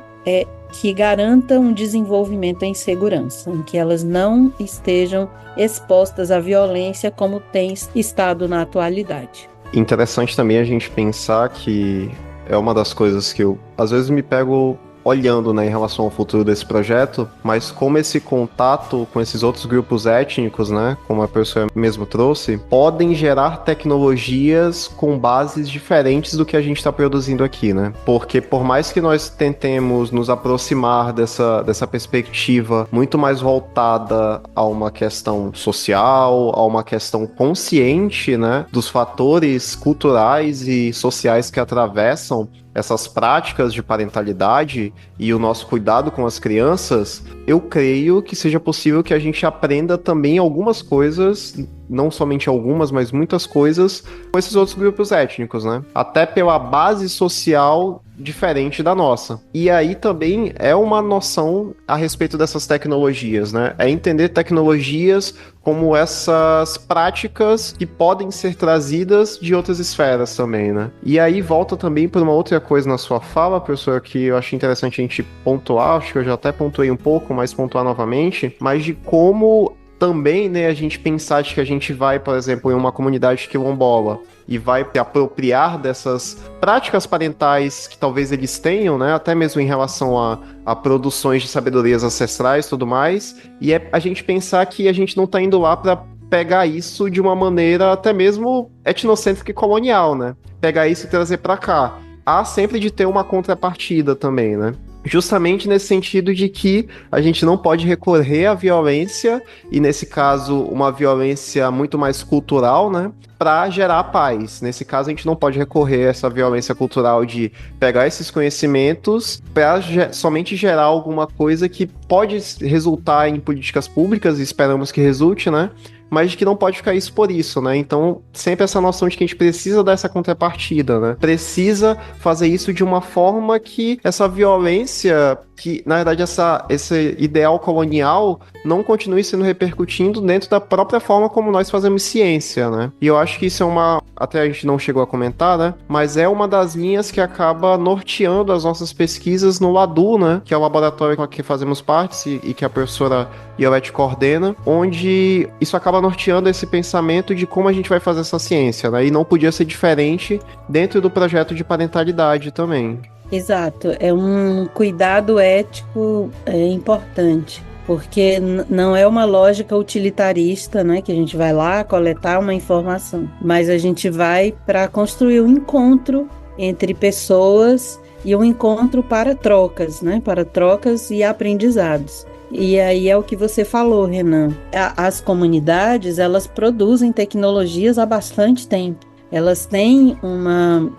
D: que garanta um desenvolvimento em segurança, em que elas não estejam expostas à violência como tem estado na atualidade.
E: Interessante também a gente pensar que é uma das coisas que eu, às vezes, me pego olhando, né, em relação ao futuro desse projeto, mas como esse contato com esses outros grupos étnicos, né, como a pessoa mesmo trouxe, podem gerar tecnologias com bases diferentes do que a gente está produzindo aqui, né? Porque por mais que nós tentemos nos aproximar dessa perspectiva muito mais voltada a uma questão social, a uma questão consciente, né, dos fatores culturais e sociais que atravessam essas práticas de parentalidade e o nosso cuidado com as crianças, eu creio que seja possível que a gente aprenda também algumas coisas, não somente algumas, mas muitas coisas, com esses outros grupos étnicos, né? Até pela base social diferente da nossa. E aí também é uma noção a respeito dessas tecnologias, né? É entender tecnologias como essas práticas que podem ser trazidas de outras esferas também, né? E aí volta também para uma outra coisa na sua fala, professor, que eu acho interessante a gente pontuar, acho que eu já até pontuei um pouco, mas pontuar novamente, mas de como também, né, a gente pensar de que a gente vai, por exemplo, em uma comunidade quilombola e vai se apropriar dessas práticas parentais que talvez eles tenham, né, até mesmo em relação a produções de sabedorias ancestrais e tudo mais, e é a gente pensar que a gente não tá indo lá para pegar isso de uma maneira até mesmo etnocêntrica e colonial, né, pegar isso e trazer para cá. Há sempre de ter uma contrapartida também, né? Justamente nesse sentido de que a gente não pode recorrer à violência, e nesse caso uma violência muito mais cultural, né, para gerar paz. Nesse caso a gente não pode recorrer a essa violência cultural de pegar esses conhecimentos para somente gerar alguma coisa que pode resultar em políticas públicas, e esperamos que resulte, né, mas de que não pode ficar isso por isso, né? Então, sempre essa noção de que a gente precisa dessa contrapartida, né? Precisa fazer isso de uma forma que essa violência, que, na verdade, esse ideal colonial não continue sendo repercutindo dentro da própria forma como nós fazemos ciência, né? E eu acho que isso é até a gente não chegou a comentar, né? Mas é uma das linhas que acaba norteando as nossas pesquisas no LADU, né? Que é o laboratório com que fazemos parte e que a professora Iolete coordena, onde isso acaba norteando esse pensamento de como a gente vai fazer essa ciência, né? E não podia ser diferente dentro do projeto de parentalidade também.
D: Exato, é um cuidado ético importante, porque não é uma lógica utilitarista, né, que a gente vai lá coletar uma informação, mas a gente vai para construir um encontro entre pessoas e um encontro para trocas, né, para trocas e aprendizados. E aí é o que você falou, Renan. As comunidades, elas produzem tecnologias há bastante tempo. Elas têm uma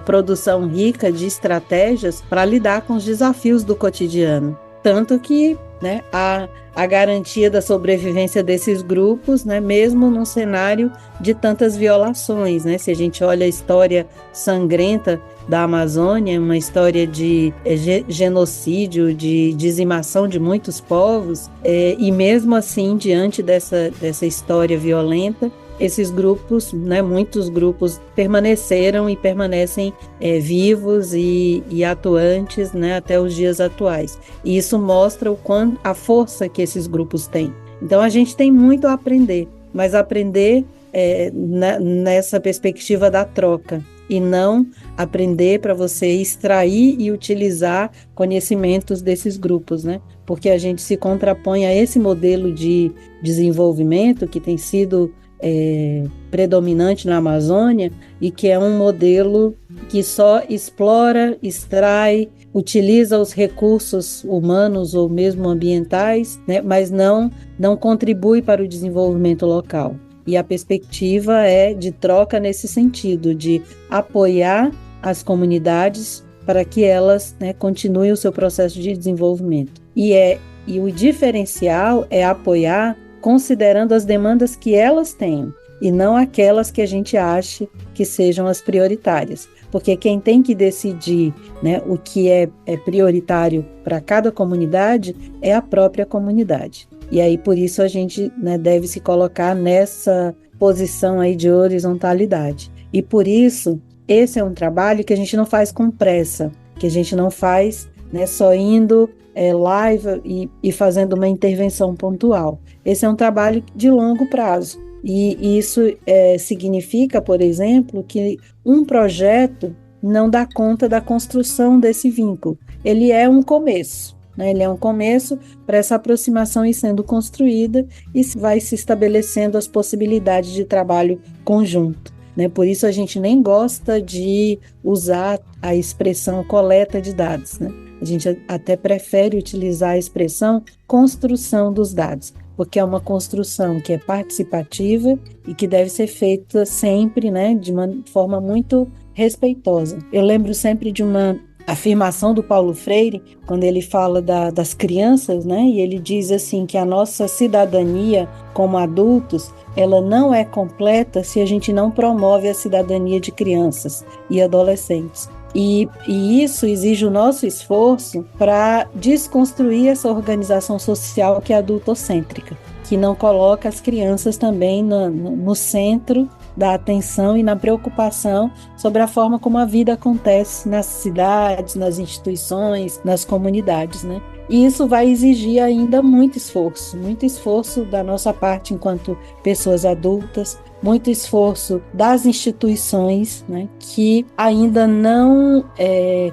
D: produção rica de estratégias para lidar com os desafios do cotidiano. Tanto que, né, a garantia da sobrevivência desses grupos, né, mesmo num cenário de tantas violações, né? Se a gente olha a história sangrenta da Amazônia, uma história de genocídio, de dizimação de muitos povos, e mesmo assim, diante dessa história violenta, esses grupos, né, muitos grupos permaneceram e permanecem vivos e atuantes, né, até os dias atuais. E isso mostra a força que esses grupos têm. Então a gente tem muito a aprender, mas aprender nessa perspectiva da troca, e não aprender para você extrair e utilizar conhecimentos desses grupos, né? Porque a gente se contrapõe a esse modelo de desenvolvimento que tem sido predominante na Amazônia, e que é um modelo que só explora, extrai, utiliza os recursos humanos ou mesmo ambientais, né, mas não contribui para o desenvolvimento local. E a perspectiva é de troca nesse sentido, de apoiar as comunidades para que elas, né, continuem o seu processo de desenvolvimento. E o diferencial é apoiar considerando as demandas que elas têm. e não aquelas que a gente ache que sejam as prioritárias. Porque quem tem que decidir, né, o que é prioritário para cada comunidade é a própria comunidade. E aí, por isso, a gente, né, deve se colocar nessa posição aí de horizontalidade. E por isso, esse é um trabalho que a gente não faz com pressa, que a gente não faz, né, só indo live e fazendo uma intervenção pontual. Esse é um trabalho de longo prazo. E isso significa, por exemplo, que um projeto não dá conta da construção desse vínculo. Ele é um começo, né? Ele é um começo para essa aproximação ir sendo construída e vai se estabelecendo as possibilidades de trabalho conjunto, né? Por isso a gente nem gosta de usar a expressão coleta de dados, né? A gente até prefere utilizar a expressão construção dos dados, porque é uma construção que é participativa e que deve ser feita sempre, né, de uma forma muito respeitosa. Eu lembro sempre de uma afirmação do Paulo Freire, quando ele fala das crianças, né, e ele diz assim que a nossa cidadania como adultos, ela não é completa se a gente não promove a cidadania de crianças e adolescentes. E isso exige o nosso esforço para desconstruir essa organização social que é adultocêntrica, que não coloca as crianças também no centro da atenção e na preocupação sobre a forma como a vida acontece nas cidades, nas instituições, nas comunidades, né? E isso vai exigir ainda muito esforço da nossa parte enquanto pessoas adultas, muito esforço das instituições, né, que ainda não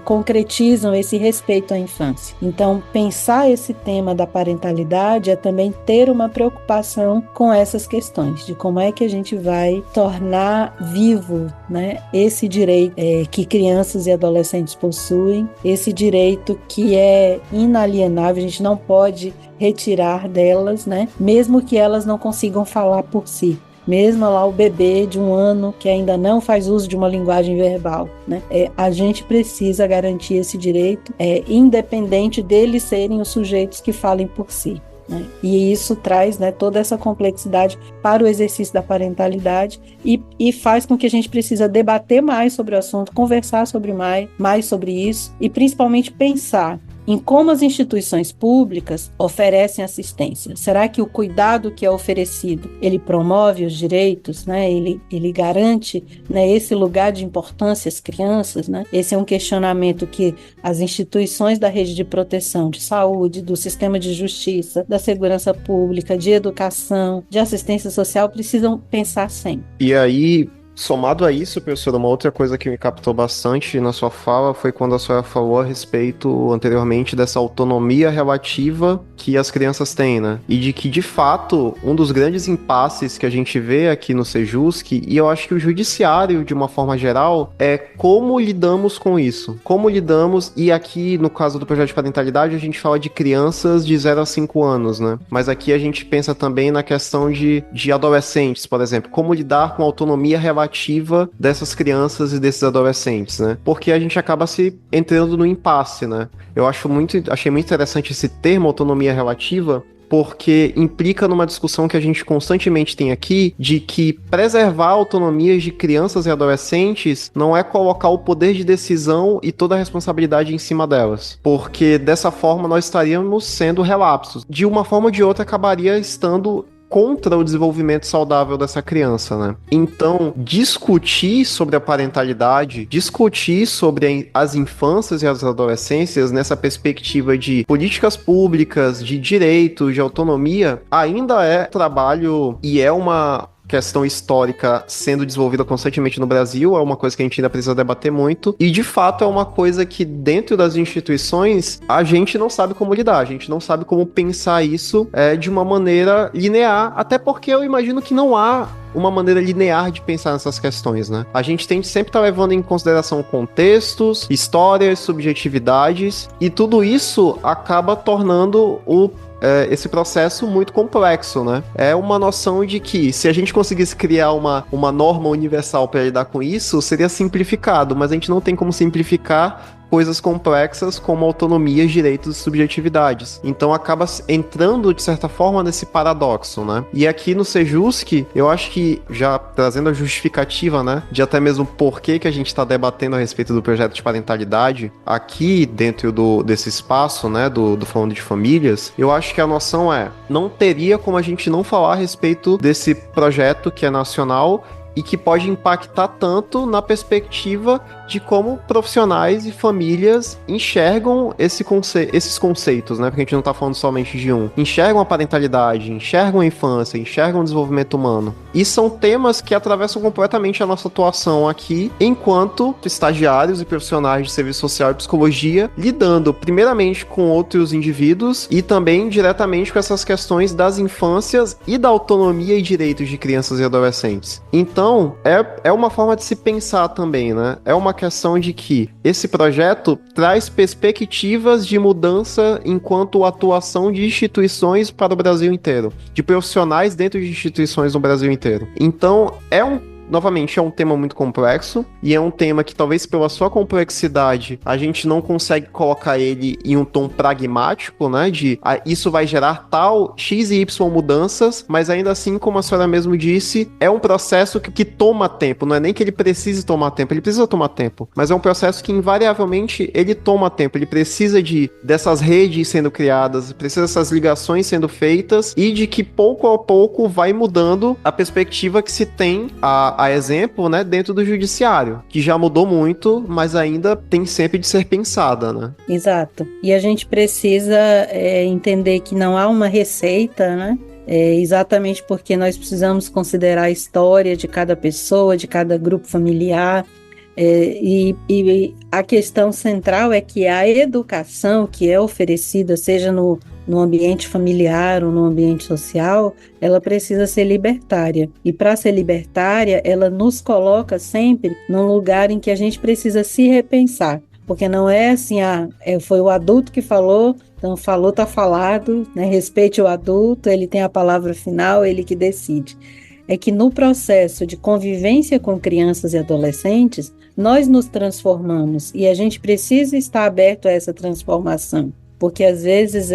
D: concretizam esse respeito à infância. Então, pensar esse tema da parentalidade é também ter uma preocupação com essas questões, de como é que a gente vai tornar vivo, né, esse direito que crianças e adolescentes possuem, esse direito que é inalienável, a gente não pode retirar delas, né, mesmo que elas não consigam falar por si. Mesmo lá o bebê de 1 ano que ainda não faz uso de uma linguagem verbal, né? A gente precisa garantir esse direito, independente deles serem os sujeitos que falem por si, né? E isso traz, né, toda essa complexidade para o exercício da parentalidade e faz com que a gente precisa debater mais sobre o assunto, conversar sobre mais sobre isso e principalmente pensar em como as instituições públicas oferecem assistência. Será que o cuidado que é oferecido, ele promove os direitos, né? Ele garante, né, esse lugar de importância às crianças, né? Esse é um questionamento que as instituições da rede de proteção, de saúde, do sistema de justiça, da segurança pública, de educação, de assistência social precisam pensar sempre.
E: E aí, somado a isso, professora, uma outra coisa que me captou bastante na sua fala foi quando a senhora falou a respeito, anteriormente, dessa autonomia relativa que as crianças têm, né? E de que, de fato, um dos grandes impasses que a gente vê aqui no Sejusc, e eu acho que o judiciário, de uma forma geral, é como lidamos com isso. Como lidamos, e aqui, no caso do projeto de parentalidade, a gente fala de crianças de 0 a 5 anos, né? Mas aqui a gente pensa também na questão de adolescentes, por exemplo. Como lidar com a autonomia relativa dessas crianças e desses adolescentes, né? Porque a gente acaba se entrando no impasse, né? Eu achei muito interessante esse termo autonomia relativa, porque implica numa discussão que a gente constantemente tem aqui, de que preservar autonomias de crianças e adolescentes não é colocar o poder de decisão e toda a responsabilidade em cima delas, porque dessa forma nós estaríamos sendo relapsos. De uma forma ou de outra, acabaria estando contra o desenvolvimento saudável dessa criança, né? Então, discutir sobre a parentalidade, discutir sobre as infâncias e as adolescências nessa perspectiva de políticas públicas, de direitos, de autonomia, ainda é trabalho e é uma questão histórica sendo desenvolvida constantemente no Brasil, é uma coisa que a gente ainda precisa debater muito, e de fato é uma coisa que dentro das instituições a gente não sabe como lidar, a gente não sabe como pensar isso de uma maneira linear, até porque eu imagino que não há uma maneira linear de pensar nessas questões, né? A gente tem que sempre estar levando em consideração contextos, histórias, subjetividades, e tudo isso acaba tornando esse processo muito complexo, né? É uma noção de que se a gente conseguisse criar uma norma universal para lidar com isso, seria simplificado, mas a gente não tem como simplificar coisas complexas como autonomia, direitos e subjetividades. Então acaba entrando, de certa forma, nesse paradoxo, né? E aqui no Sejusc, eu acho que, já trazendo a justificativa, né, de até mesmo por que a gente está debatendo a respeito do projeto de parentalidade, aqui dentro desse espaço, né, do Falando de Famílias, eu acho que a noção não teria como a gente não falar a respeito desse projeto que é nacional e que pode impactar tanto na perspectiva de como profissionais e famílias enxergam esses conceitos, né? Porque a gente não tá falando somente de um. Enxergam a parentalidade, enxergam a infância, enxergam o desenvolvimento humano. E são temas que atravessam completamente a nossa atuação aqui, enquanto estagiários e profissionais de serviço social e psicologia, lidando primeiramente com outros indivíduos e também diretamente com essas questões das infâncias e da autonomia e direitos de crianças e adolescentes. Então, é uma forma de se pensar também, né? É uma questão de que esse projeto traz perspectivas de mudança enquanto atuação de instituições para o Brasil inteiro, de profissionais dentro de instituições no Brasil inteiro. Então, novamente, é um tema muito complexo e é um tema que talvez pela sua complexidade a gente não consegue colocar ele em um tom pragmático, né, de isso vai gerar tal X e Y mudanças, mas ainda assim, como a senhora mesmo disse, é um processo que toma tempo, não é nem que ele precise tomar tempo, ele precisa tomar tempo, mas é um processo que invariavelmente ele toma tempo, ele precisa dessas redes sendo criadas, precisa dessas ligações sendo feitas e de que pouco a pouco vai mudando a perspectiva que se tem a exemplo, né, dentro do judiciário, que já mudou muito, mas ainda tem sempre de ser pensada, né?
D: Exato. E a gente precisa entender que não há uma receita, né? Exatamente porque nós precisamos considerar a história de cada pessoa, de cada grupo familiar, e a questão central é que a educação que é oferecida, seja no ambiente familiar ou no ambiente social, ela precisa ser libertária. E para ser libertária, ela nos coloca sempre num lugar em que a gente precisa se repensar. Porque não é assim, foi o adulto que falou, então falou, tá falado, né? Respeite o adulto, ele tem a palavra final, ele que decide. É que no processo de convivência com crianças e adolescentes, nós nos transformamos e a gente precisa estar aberto a essa transformação. Porque às vezes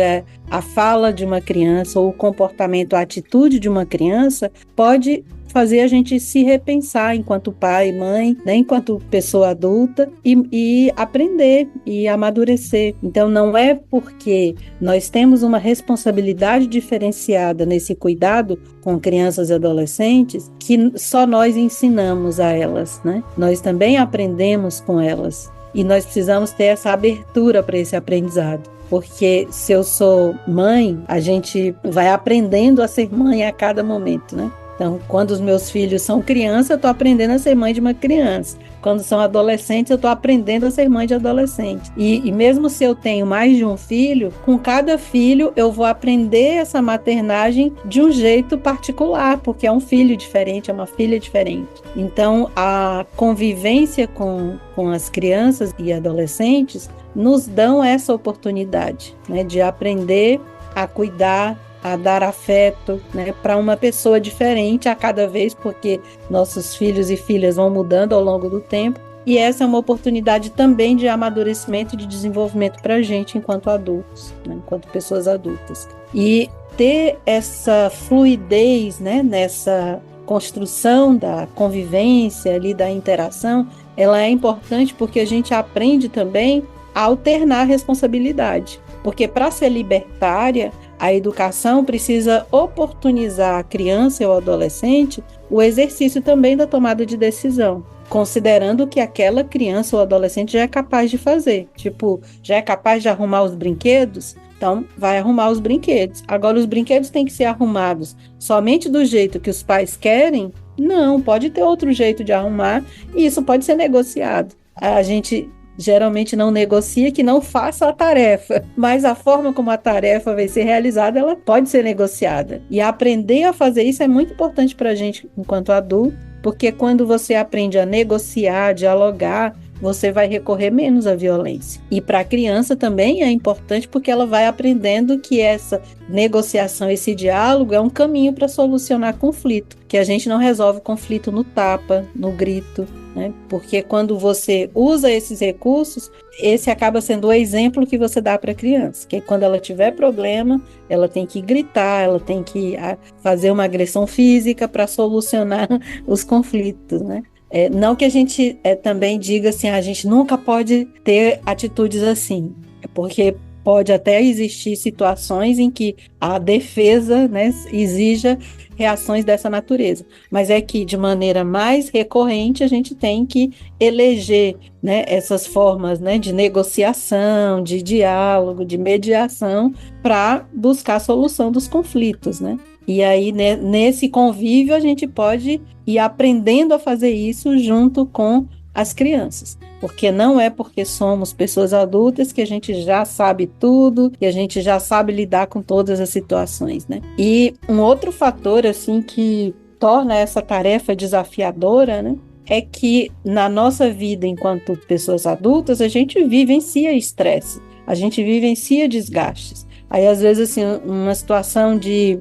D: a fala de uma criança ou o comportamento, a atitude de uma criança pode fazer a gente se repensar enquanto pai e mãe, né, enquanto pessoa adulta e aprender e amadurecer. Então não é porque nós temos uma responsabilidade diferenciada nesse cuidado com crianças e adolescentes que só nós ensinamos a elas, né? Nós também aprendemos com elas e nós precisamos ter essa abertura para esse aprendizado. Porque se eu sou mãe, a gente vai aprendendo a ser mãe a cada momento, né? Então, quando os meus filhos são crianças, eu estou aprendendo a ser mãe de uma criança. Quando são adolescentes, eu estou aprendendo a ser mãe de adolescente. E mesmo se eu tenho mais de um filho, com cada filho eu vou aprender essa maternagem de um jeito particular, porque é um filho diferente, é uma filha diferente. Então, a convivência com as crianças e adolescentes nos dão essa oportunidade, né, de aprender a cuidar, a dar afeto, né, para uma pessoa diferente a cada vez, porque nossos filhos e filhas vão mudando ao longo do tempo, e essa é uma oportunidade também de amadurecimento e de desenvolvimento para a gente enquanto adultos, né, enquanto pessoas adultas. E ter essa fluidez, né, nessa construção da convivência ali, da interação, ela é importante porque a gente aprende também a alternar a responsabilidade, porque para ser libertária, a educação precisa oportunizar a criança ou adolescente o exercício também da tomada de decisão, considerando que aquela criança ou adolescente já é capaz de fazer. Tipo, já é capaz de arrumar os brinquedos? Então, vai arrumar os brinquedos. Agora, os brinquedos têm que ser arrumados somente do jeito que os pais querem? Não, pode ter outro jeito de arrumar e isso pode ser negociado. A gente geralmente não negocia que não faça a tarefa, mas a forma como a tarefa vai ser realizada, ela pode ser negociada. E aprender a fazer isso é muito importante para a gente enquanto adulto, porque quando você aprende a negociar, a dialogar, você vai recorrer menos à violência. E para a criança também é importante porque ela vai aprendendo que essa negociação, esse diálogo é um caminho para solucionar conflito, que a gente não resolve conflito no tapa, no grito, né? Porque quando você usa esses recursos, esse acaba sendo o exemplo que você dá para a criança, que quando ela tiver problema, ela tem que gritar, ela tem que fazer uma agressão física para solucionar os conflitos, né? Não que a gente também diga assim, a gente nunca pode ter atitudes assim, porque pode até existir situações em que a defesa, né, exija reações dessa natureza, mas é que de maneira mais recorrente a gente tem que eleger, né, essas formas, né, de negociação, de diálogo, de mediação para buscar a solução dos conflitos, né? E aí, né, nesse convívio, a gente pode ir aprendendo a fazer isso junto com as crianças. Porque não é porque somos pessoas adultas que a gente já sabe tudo, que a gente já sabe lidar com todas as situações, né? E um outro fator, assim, que torna essa tarefa desafiadora, né, é que na nossa vida enquanto pessoas adultas, a gente vivencia estresse, a gente vivencia desgastes. Aí, às vezes, assim, uma situação de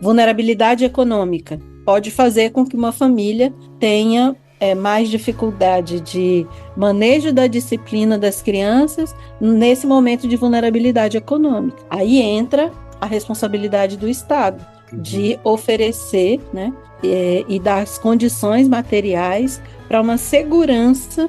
D: vulnerabilidade econômica pode fazer com que uma família tenha mais dificuldade de manejo da disciplina das crianças nesse momento de vulnerabilidade econômica. Aí entra a responsabilidade do Estado de oferecer, né, e dar as condições materiais para uma segurança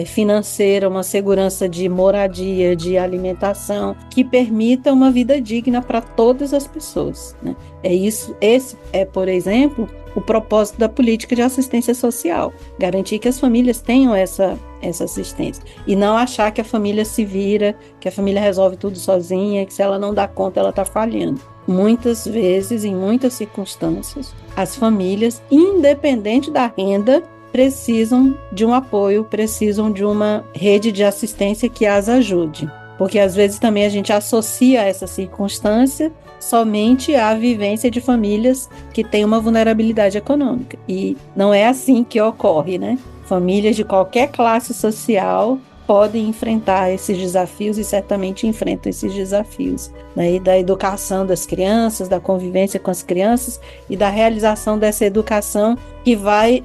D: financeira, uma segurança de moradia, de alimentação, que permita uma vida digna para todas as pessoas, né? Esse é, por exemplo, o propósito da política de assistência social, garantir que as famílias tenham essa assistência, e não achar que a família se vira, que a família resolve tudo sozinha, que se ela não dá conta, ela está falhando. Muitas vezes, em muitas circunstâncias, as famílias, independente da renda, precisam de um apoio, precisam de uma rede de assistência que as ajude. Porque às vezes também a gente associa essa circunstância somente à vivência de famílias que têm uma vulnerabilidade econômica. E não é assim que ocorre, né? Famílias de qualquer classe social podem enfrentar esses desafios e certamente enfrentam esses desafios, né? E da educação das crianças, da convivência com as crianças e da realização dessa educação que vai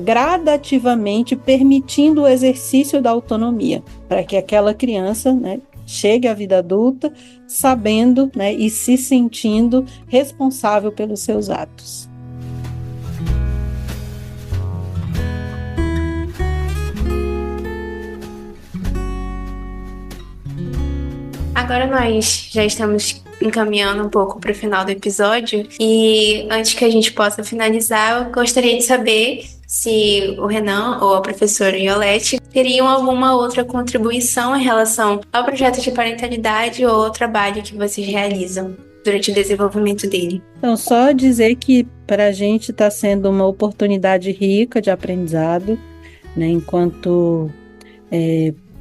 D: gradativamente permitindo o exercício da autonomia, para que aquela criança, né, chegue à vida adulta sabendo, né, e se sentindo responsável pelos seus atos.
C: Agora nós já estamos encaminhando um pouco para o final do episódio e antes que a gente possa finalizar, eu gostaria de saber se o Renan ou a professora Iolete teriam alguma outra contribuição em relação ao projeto de parentalidade ou ao trabalho que vocês realizam durante o desenvolvimento dele.
D: Então, só dizer que para a gente está sendo uma oportunidade rica de aprendizado, né, enquanto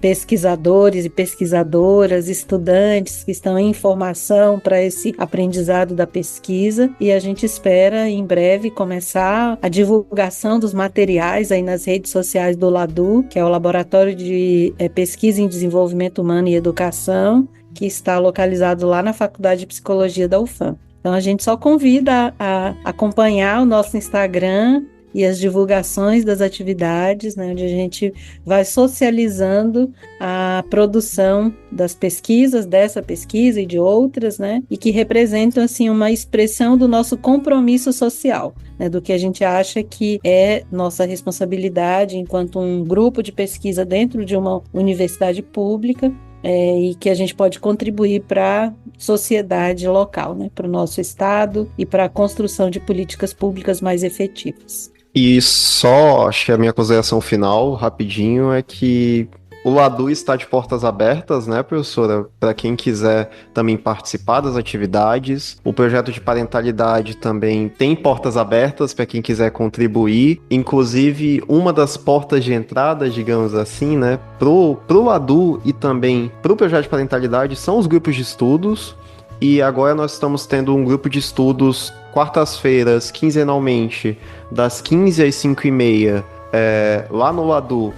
D: pesquisadores e pesquisadoras, estudantes que estão em formação para esse aprendizado da pesquisa, e a gente espera em breve começar a divulgação dos materiais aí nas redes sociais do LADU, que é o Laboratório de Pesquisa em Desenvolvimento Humano e Educação, que está localizado lá na Faculdade de Psicologia da UFAM. Então a gente só convida a acompanhar o nosso Instagram e as divulgações das atividades, né, onde a gente vai socializando a produção das pesquisas, dessa pesquisa e de outras, né, e que representam assim, uma expressão do nosso compromisso social, né, do que a gente acha que é nossa responsabilidade enquanto um grupo de pesquisa dentro de uma universidade pública, e que a gente pode contribuir para a sociedade local, né, para o nosso estado e para a construção de políticas públicas mais efetivas.
E: E só, acho que a minha consideração final, rapidinho, é que o LADU está de portas abertas, né, professora, para quem quiser também participar das atividades. O projeto de parentalidade também tem portas abertas para quem quiser contribuir. Inclusive, uma das portas de entrada, digamos assim, né, pro LADU e também pro projeto de parentalidade são os grupos de estudos. E agora nós estamos tendo um grupo de estudos quartas-feiras, quinzenalmente, das 15 às 5h30, lá no LADU,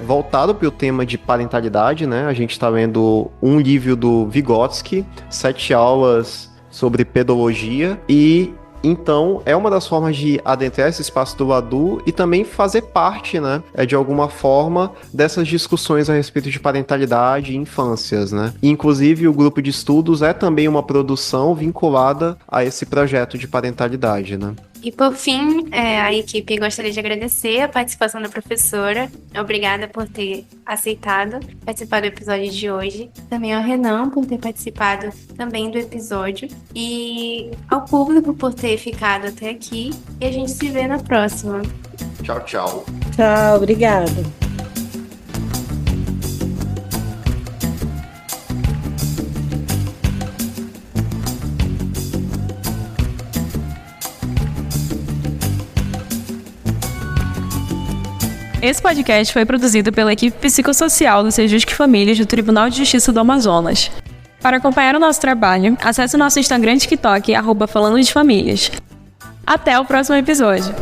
E: voltado para o tema de parentalidade, né? A gente está lendo um livro do Vygotsky, 7 aulas sobre pedologia, e Então, é uma das formas de adentrar esse espaço do ADU e também fazer parte, né, de alguma forma, dessas discussões a respeito de parentalidade e infâncias, né? E, inclusive, o grupo de estudos é também uma produção vinculada a esse projeto de parentalidade, né?
C: E por fim, a equipe gostaria de agradecer a participação da professora. Obrigada por ter aceitado participar do episódio de hoje. Também ao Renan por ter participado também do episódio. E ao público por ter ficado até aqui. E a gente se vê na próxima.
E: Tchau, tchau.
D: Tchau, obrigada.
B: Esse podcast foi produzido pela equipe psicossocial do Sejusc Famílias do Tribunal de Justiça do Amazonas. Para acompanhar o nosso trabalho, acesse o nosso Instagram e TikTok, @FalandoDeFamílias. Até o próximo episódio!